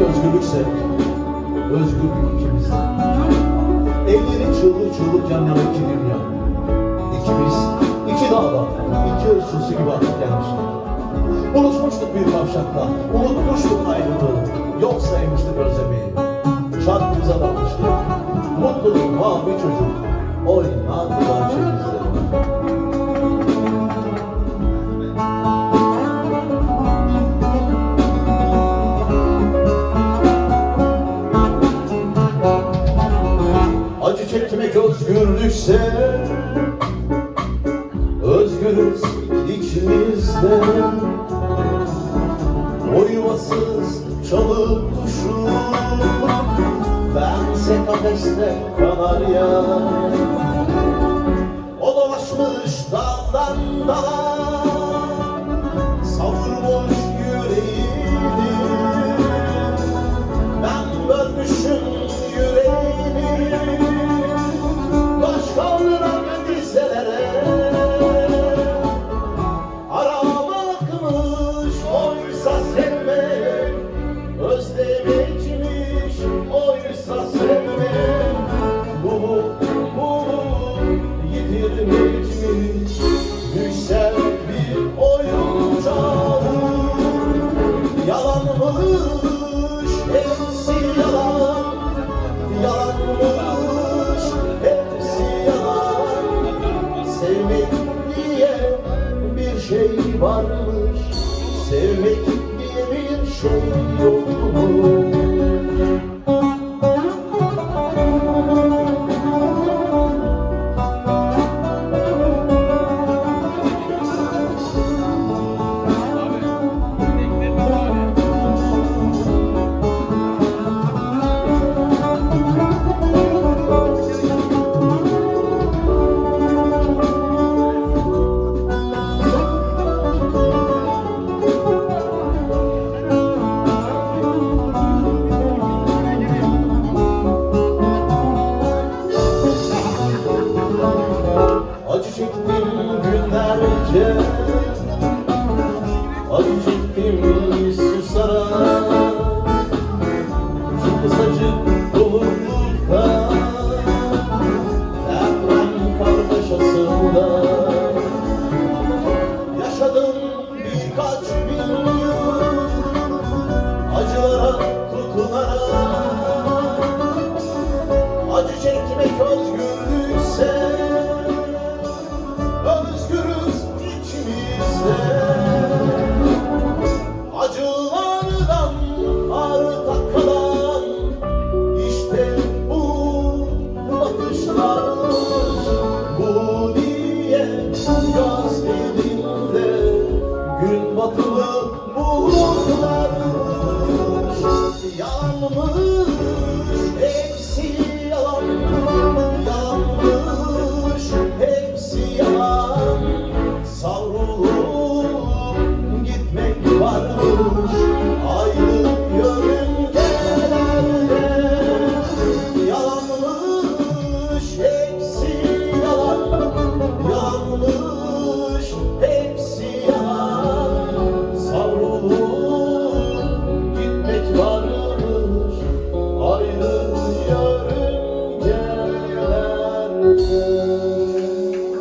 özgürlükse özgürlük ikimizde. Elleri çığlık çığlık yan yana iki dünya. İkimiz, iki dağda, iki ırkçısı gibi atıp gelmiştik. Buluşmuştuk bir kavşakta, unutmuştuk ayrılığı, yok saymıştık özlemeyi. Şarkımıza dalmıştık, mutluluk mavi çocuk, oynadı bahçemizde. Acı çekmek özgürlükse özgürüz ikimizde. O yuvasız çalı kuşu, bense kafeste kanarya. O dolaşmış daldan dala, savurmuş yüreğini. Ben bölmüşüm yüreğini başkalarına dizlere. Aramakmış oysa sevmek, özlemekmiş oysa sevmek. Bu yitirmekmiş yüksel bir oyuncağı. Yalanmış hepsi yalan, yalanmış hepsi yalan. Sevmek diye bir şey varmış, sevmek diye bir şey yokmuş. Acı çektim günlerce, acı çektim susarak. Şu kısacık dolulukta, deprem kargaşasında yaşadım birkaç bin yıl acılara tutunarak. Acı çekmek özgürlükse özgürüz ikimizde. Acılardan arta kalan işte bu bakışlarmış. Bu diye yaz elinde gün batılı bulutlarmış. Yanmış hepsi yalan, yanmış hepsi yalan. Savrulup gitmek varmış,